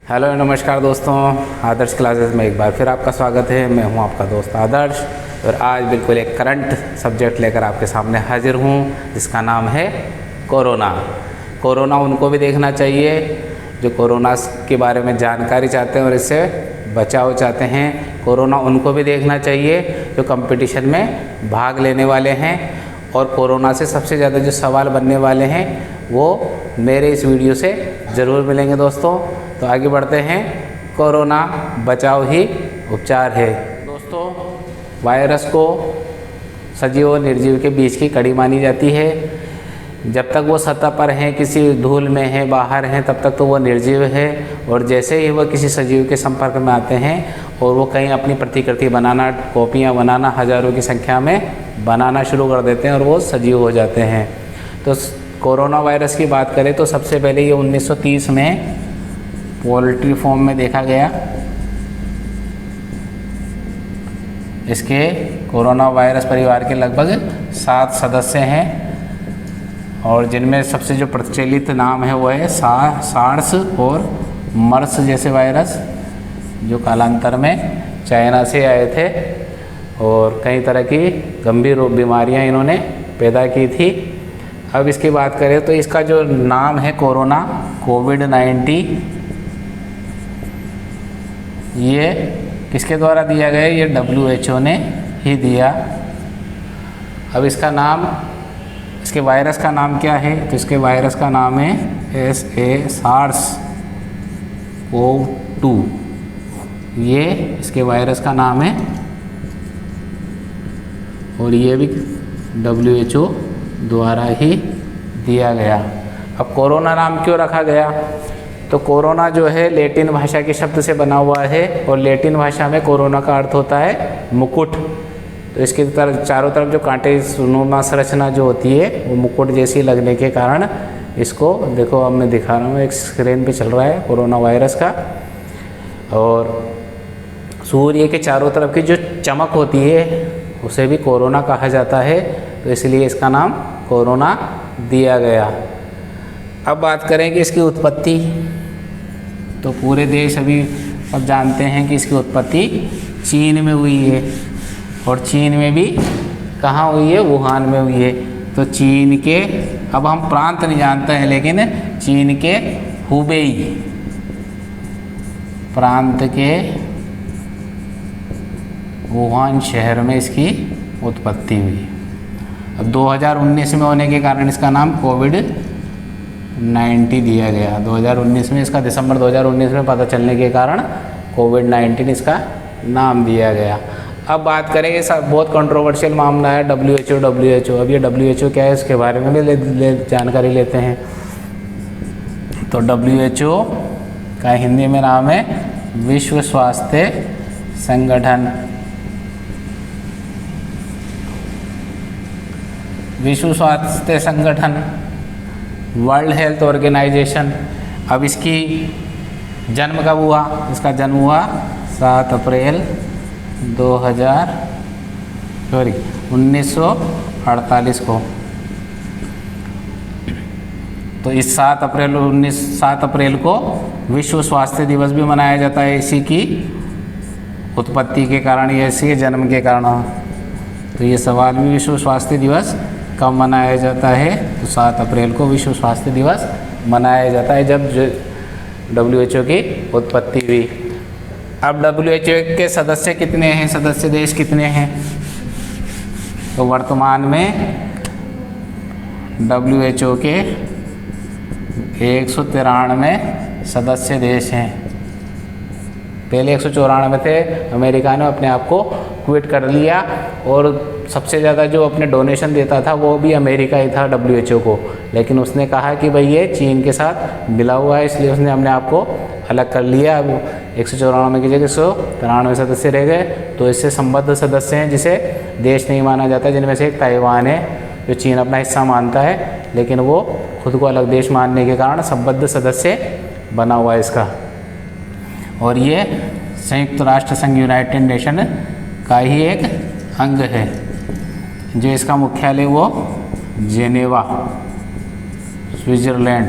Hello नमस्कार दोस्तों, आदर्श classes में एक बार फिर आपका स्वागत है। मैं हूं आपका दोस्त आदर्श और आज बिल्कुल एक करंट सब्जेक्ट लेकर आपके सामने हाजिर हूं जिसका नाम है कोरोना। कोरोना उनको भी देखना चाहिए जो कोरोना के बारे में जानकारी चाहते हैं और इससे बचाव चाहते हैं। कोरोना उनको भी देखना चाहिए जो कंपटीशन में भाग लेने वाले हैं। और कोरोना से सबसे ज़्यादा जो सवाल बनने वाले हैं वो मेरे इस वीडियो से ज़रूर मिलेंगे दोस्तों। तो आगे बढ़ते हैं। कोरोना बचाव ही उपचार है। दोस्तों, वायरस को सजीव और निर्जीव के बीच की कड़ी मानी जाती है। जब तक वो सतह पर हैं, किसी धूल में है, बाहर हैं, तब तक तो वो निर्जीव है। और जैसे ही वो किसी सजीव के संपर्क में आते हैं और वो कहीं अपनी प्रतिकृति बनाना, कॉपियाँ बनाना, हज़ारों की संख्या में बनाना शुरू कर देते हैं और वो सजीव हो जाते हैं। तो कोरोना वायरस की बात करें तो सबसे पहले ये 1930 में पोल्ट्री फॉर्म में देखा गया। इसके कोरोना वायरस परिवार के लगभग 7 सदस्य हैं और जिनमें सबसे जो प्रचलित नाम है वो है सार्स और मर्स जैसे वायरस, जो कालांतर में चाइना से आए थे और कई तरह की गंभीर बीमारियां इन्होंने पैदा की थी। अब इसकी बात करें तो इसका जो नाम है कोरोना, कोविड-19, ये किसके द्वारा दिया गया? ये WHO ने ही दिया। अब इसका नाम, इसके वायरस का नाम क्या है? तो इसके वायरस का नाम है SARS-CoV-2। ये इसके वायरस का नाम है और ये भी WHO द्वारा ही दिया गया। अब कोरोना नाम क्यों रखा गया? तो कोरोना जो है लैटिन भाषा के शब्द से बना हुआ है और लैटिन भाषा में कोरोना का अर्थ होता है मुकुट। तो इसके चारों तरफ जो कांटे नुमा संरचना जो होती है वो मुकुट जैसी लगने के कारण इसको, देखो अब मैं दिखा रहा हूँ, एक स्क्रीन पे चल रहा है कोरोना वायरस का। और सूर्य के चारों तरफ की जो चमक होती है उसे भी कोरोना कहा जाता है, तो इसलिए इसका नाम कोरोना दिया गया। अब बात करें कि इसकी उत्पत्ति, तो पूरे देश अभी सब जानते हैं कि इसकी उत्पत्ति चीन में हुई है और चीन में भी कहाँ हुई है? वुहान में हुई है। तो चीन के, अब हम प्रांत नहीं जानते हैं, लेकिन चीन के हुबेई प्रांत के वुहान शहर में इसकी उत्पत्ति हुई। अब 2019 में होने के कारण इसका नाम कोविड-19 दिया गया। 2019 में इसका, दिसंबर 2019 में पता चलने के कारण कोविड-19 इसका नाम दिया गया। अब बात करें, ये सब बहुत कंट्रोवर्शियल मामला है WHO। अब ये WHO क्या है इसके बारे में भी जानकारी लेते हैं। तो WHO का हिंदी में नाम है विश्व स्वास्थ्य संगठन। विश्व स्वास्थ्य संगठन, वर्ल्ड हेल्थ ऑर्गेनाइजेशन। अब इसकी जन्म कब हुआ? इसका जन्म हुआ 7 अप्रैल 1948 को। तो इस 7 अप्रैल को विश्व स्वास्थ्य दिवस भी मनाया जाता है इसी की उत्पत्ति के कारण, या इसी के जन्म के कारण। तो ये सवाल भी, विश्व स्वास्थ्य दिवस कब मनाया जाता है? तो 7 अप्रैल को विश्व स्वास्थ्य दिवस मनाया जाता है जब WHO की उत्पत्ति हुई। अब WHO के सदस्य कितने हैं? सदस्य देश कितने हैं? तो वर्तमान में WHO के 193 सदस्य देश हैं। पहले 194 थे, अमेरिका ने अपने आप को क्विट कर लिया और सबसे ज़्यादा जो अपने डोनेशन देता था वो भी अमेरिका ही था WHO को। लेकिन उसने कहा कि भाई ये चीन के साथ मिला हुआ है, इसलिए उसने अपने आप को अलग कर लिया। अब 194 की जगह 193 सदस्य रह गए। तो इससे संबद्ध सदस्य हैं जिसे देश नहीं माना जाता, जिनमें से एक ताइवान है जो चीन अपना हिस्सा मानता है, लेकिन वो खुद को अलग देश मानने के कारण संबद्ध सदस्य बना हुआ है इसका। और ये संयुक्त राष्ट्र संघ, यूनाइटेड नेशन का ही एक अंग है। जो इसका मुख्यालय वो जेनेवा, स्विट्जरलैंड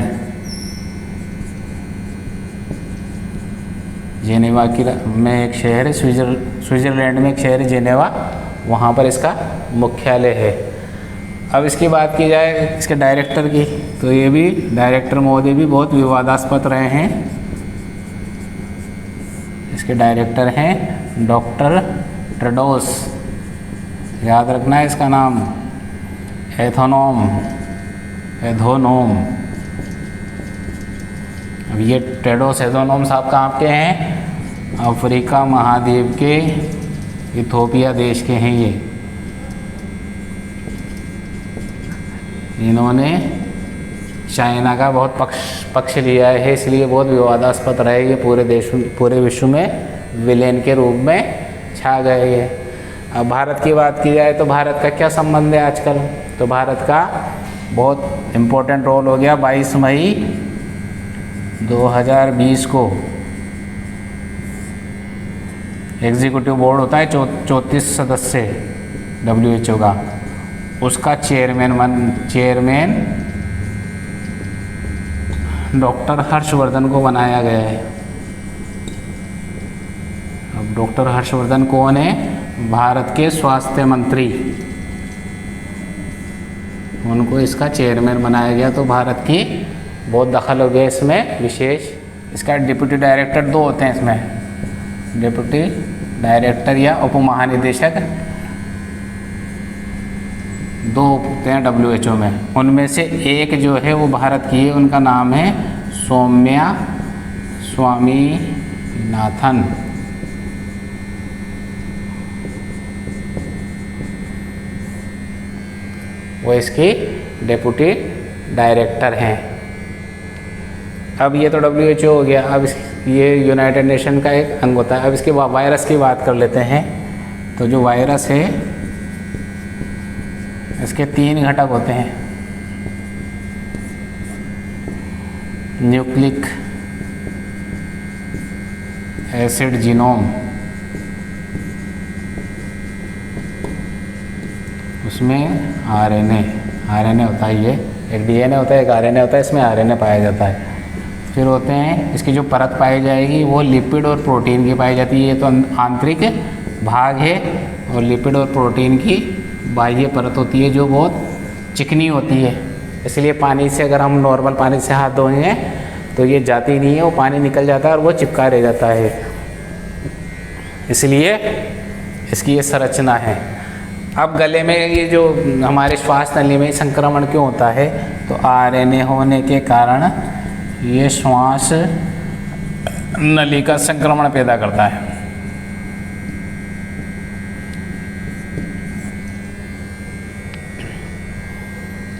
जेनेवा में एक शहर है, स्विट्ज़रलैंड में एक शहर है जेनेवा, वहाँ पर इसका मुख्यालय है। अब इसकी बात की जाए इसके डायरेक्टर की, तो ये भी डायरेक्टर महोदय भी बहुत विवादास्पद रहे हैं। इसके डायरेक्टर हैं डॉक्टर टेड्रोस, याद रखना है इसका नाम, एथोनोम। अब ये टेड्रोस एथोनोम साहब कहाँ के हैं? अफ्रीका महाद्वीप के इथोपिया देश के हैं ये। इन्होंने चाइना का बहुत पक्ष लिया है, इसलिए बहुत विवादास्पद रहे ये पूरे विश्व में विलेन के रूप में छा गए ये। अब भारत की बात की जाए तो भारत का क्या संबंध है आजकल? तो भारत का बहुत इम्पोर्टेंट रोल हो गया। 22 मई 2020 को एग्जीक्यूटिव बोर्ड होता है 34 सदस्य WHO का, उसका चेयरमैन डॉक्टर हर्षवर्धन को बनाया गया है। अब डॉक्टर हर्षवर्धन कौन है? भारत के स्वास्थ्य मंत्री, उनको इसका चेयरमैन बनाया गया। तो भारत की बहुत दखल हो गया इसमें विशेष। इसका डिप्टी डायरेक्टर 2 होते हैं इसमें, डिप्टी डायरेक्टर या उप महानिदेशक 2 होते हैं WHO में। उनमें से एक जो है वो भारत की है, उनका नाम है सौम्या स्वामीनाथन। वो इसकी डिप्टी डायरेक्टर हैं। अब ये तो WHO हो गया। अब ये यूनाइटेड नेशन का एक अंग होता है। अब इसके वायरस की बात कर लेते हैं। तो जो वायरस है इसके 3 घटक होते हैं। न्यूक्लिक एसिड जीनोम, उसमें RNA होता है, ये एक DNA होता है, एक RNA होता है, इसमें RNA पाया जाता है। फिर होते हैं इसकी जो परत पाई जाएगी वो लिपिड और प्रोटीन की पाई जाती है। ये तो आंतरिक भाग है, और लिपिड और प्रोटीन की बाह्य परत होती है जो बहुत चिकनी होती है। इसलिए पानी से अगर हम नॉर्मल पानी से हाथ धोएंगे तो ये जाती नहीं है, वो पानी निकल जाता है और वो चिपका रह जाता है। इसलिए इसकी ये संरचना है। अब गले में ये जो हमारे श्वास नली में संक्रमण क्यों होता है? तो RNA होने के कारण ये श्वास नली का संक्रमण पैदा करता है।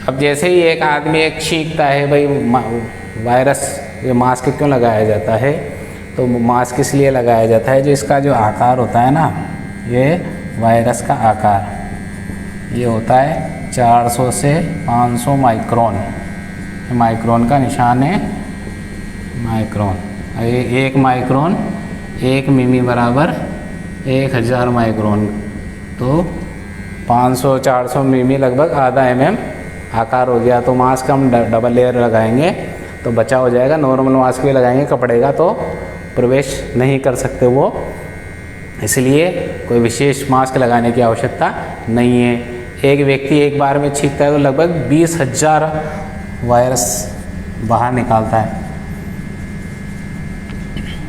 अब जैसे ही एक आदमी एक छींकता है, भाई वायरस, ये मास्क क्यों लगाया जाता है? तो मास्क इसलिए लगाया जाता है जो इसका जो आकार होता है ना, ये वायरस का आकार ये होता है 400 से 500 माइक्रोन। माइक्रोन का निशान है, माइक्रोन। ये 1 माइक्रोन 1 मिमी बराबर 1000 माइक्रोन। तो 500-400 मिमी लगभग आधा mm आकार हो गया। तो मास्क हम डबल लेयर लगाएंगे तो बचा हो जाएगा। नॉर्मल मास्क भी लगाएंगे कपड़े का तो प्रवेश नहीं कर सकते वो, इसलिए कोई विशेष मास्क लगाने की आवश्यकता नहीं है। एक व्यक्ति एक बार में छींकता है तो लगभग 20,000 वायरस बाहर निकालता है।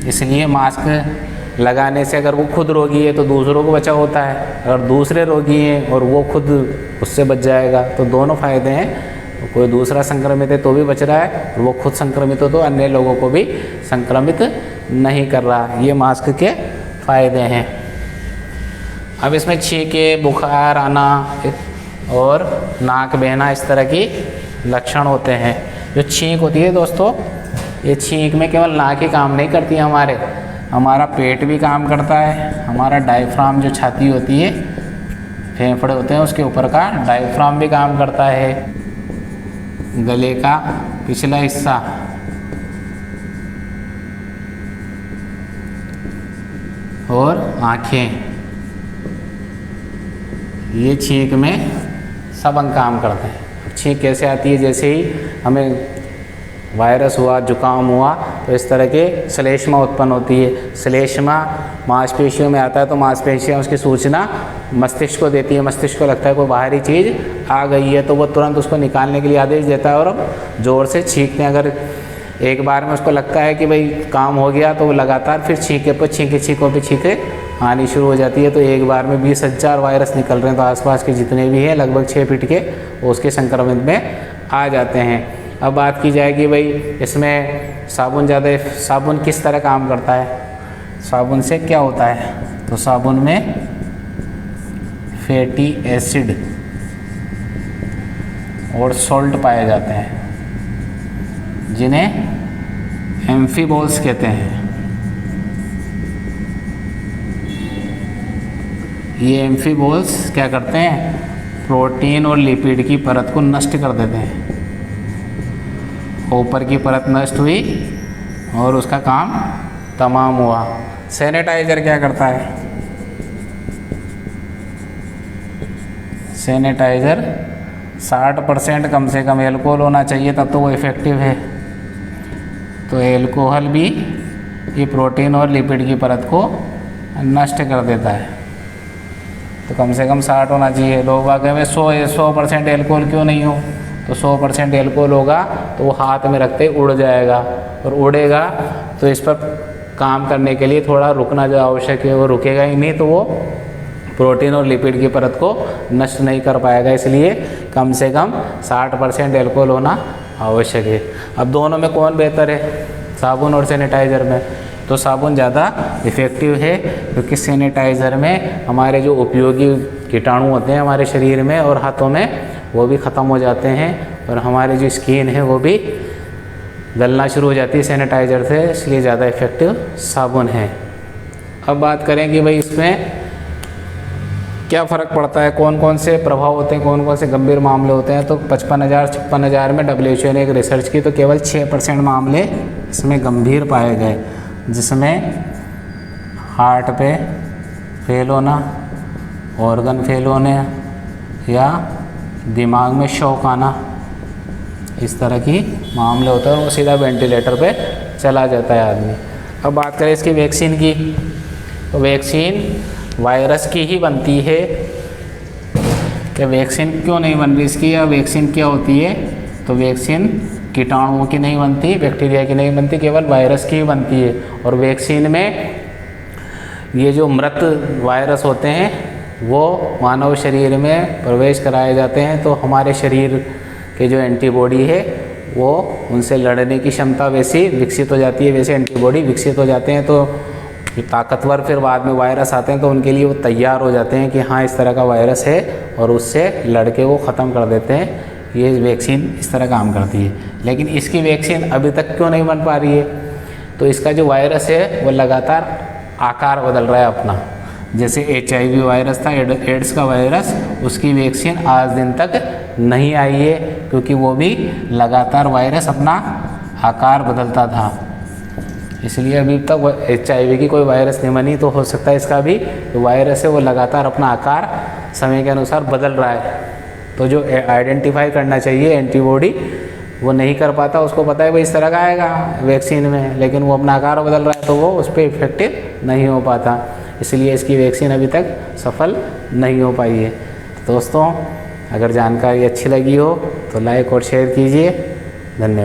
इसलिए मास्क लगाने से अगर वो खुद रोगी है तो दूसरों को बचाव होता है, अगर दूसरे रोगी हैं और वो खुद उससे बच जाएगा तो दोनों फायदे हैं। कोई दूसरा संक्रमित है तो भी बच रहा है, और वो खुद संक्रमित हो तो अन्य लोगों को भी संक्रमित नहीं कर रहा। ये मास्क के फायदे हैं। अब इसमें छींके, बुखार आना और नाक बहना इस तरह की लक्षण होते हैं। जो छींक होती है दोस्तों, ये छींक में केवल नाक ही काम नहीं करती है, हमारा पेट भी काम करता है। हमारा डायफ्राम जो छाती होती है, फेफड़े होते हैं उसके ऊपर का डायफ्राम भी काम करता है। गले का पिछला हिस्सा और आँखें, ये छींक में सब अंग काम करते हैं। छींक कैसे आती है? जैसे ही हमें वायरस हुआ, जुकाम हुआ तो इस तरह के श्लेष्मा उत्पन्न होती है। श्लेष्मा मांसपेशियों में आता है तो मांसपेशियाँ उसकी सूचना मस्तिष्क को देती है। मस्तिष्क को लगता है कोई बाहरी चीज़ आ गई है तो वो तुरंत उसको निकालने के लिए आदेश देता है और ज़ोर से छींकते हैं। अगर एक बार में उसको लगता है कि भाई काम हो गया तो वो लगातार फिर छींके आनी शुरू हो जाती है। तो एक बार में 20,000 वायरस निकल रहे हैं तो आसपास के जितने भी हैं लगभग 6 फीट के वो उसके संक्रमित में आ जाते हैं। अब बात की जाए कि भाई इसमें साबुन किस तरह काम करता है, साबुन से क्या होता है, तो साबुन में फैटी एसिड और सॉल्ट पाए जाते हैं जिन्हें एम्फीबॉल्स कहते हैं। ये एम्फीबॉल्स क्या करते हैं, प्रोटीन और लिपिड की परत को नष्ट कर देते हैं। ऊपर की परत नष्ट हुई और उसका काम तमाम हुआ। सैनिटाइज़र क्या करता है, सैनिटाइज़र 60% कम से कम एल्कोहल होना चाहिए तब तो वो इफ़ेक्टिव है। तो एल्कोहल भी ये प्रोटीन और लिपिड की परत को नष्ट कर देता है। तो कम से कम 60 होना चाहिए। लोग वाकई में 100% एल्कोहल क्यों नहीं हो, तो 100% एल्कोहल होगा तो वो हाथ में रखते ही उड़ जाएगा और उड़ेगा तो इस पर काम करने के लिए थोड़ा रुकना जो आवश्यक है वो रुकेगा ही नहीं, तो वो प्रोटीन और लिपिड की परत को नष्ट नहीं कर पाएगा। इसलिए कम से कम 60% एल्कोहल होना आवश्यक है। अब दोनों में कौन बेहतर है, साबुन और सैनिटाइज़र में? तो साबुन ज़्यादा इफ़ेक्टिव है क्योंकि सैनिटाइज़र में हमारे जो उपयोगी कीटाणु होते हैं हमारे शरीर में और हाथों में वो भी ख़त्म हो जाते हैं और हमारी जो स्किन है वो भी गलना शुरू हो जाती है सैनिटाइज़र से, इसलिए ज़्यादा इफ़ेक्टिव साबुन है। अब बात करें कि भाई इसमें क्या फ़र्क पड़ता है, कौन कौन से प्रभाव होते हैं, कौन कौन से गंभीर मामले होते हैं। तो 55,000 में WHO ने एक रिसर्च की तो केवल 6% मामले इसमें गंभीर पाए गए, जिसमें हार्ट पे फेल होना, ऑर्गन फेल होने या दिमाग में शॉक आना, इस तरह की मामले होते हैं और वो सीधा वेंटिलेटर पे चला जाता है आदमी। अब बात करें इसकी वैक्सीन की, तो वैक्सीन वायरस की ही बनती है। कि वैक्सीन क्यों नहीं बन रही इसकी, या वैक्सीन क्या होती है, तो वैक्सीन कीटाणुओं की नहीं बनती, बैक्टीरिया की नहीं बनती, केवल वायरस की ही बनती है। और वैक्सीन में ये जो मृत वायरस होते हैं वो मानव शरीर में प्रवेश कराए जाते हैं तो हमारे शरीर के जो एंटीबॉडी है वो उनसे लड़ने की क्षमता वैसी विकसित हो जाती है, वैसे एंटीबॉडी विकसित हो जाते हैं। तो जो ताकतवर फिर बाद में वायरस आते हैं तो उनके लिए वो तैयार हो जाते हैं कि हाँ इस तरह का वायरस है और उससे लड़के वो ख़त्म कर देते हैं। ये वैक्सीन इस तरह काम करती है। लेकिन इसकी वैक्सीन अभी तक क्यों नहीं बन पा रही है, तो इसका जो वायरस है वो लगातार आकार बदल रहा है अपना। जैसे HIV वायरस था, एड्स का वायरस, उसकी वैक्सीन आज दिन तक नहीं आई है क्योंकि वो भी लगातार वायरस अपना आकार बदलता था। इसलिए अभी तक HIV की कोई वायरस नहीं बनी। तो हो सकता है इसका भी जो वायरस है वो लगातार अपना आकार समय के अनुसार बदल रहा है। तो जो आइडेंटिफाई करना चाहिए एंटीबॉडी वो नहीं कर पाता, उसको पता है भाई इस तरह का आएगा वैक्सीन में, लेकिन वो अपना आकार बदल रहा है तो वो उस पर इफेक्टिव नहीं हो पाता। इसलिए इसकी वैक्सीन अभी तक सफल नहीं हो पाई है। दोस्तों अगर जानकारी अच्छी लगी हो तो लाइक और शेयर कीजिए। धन्यवाद।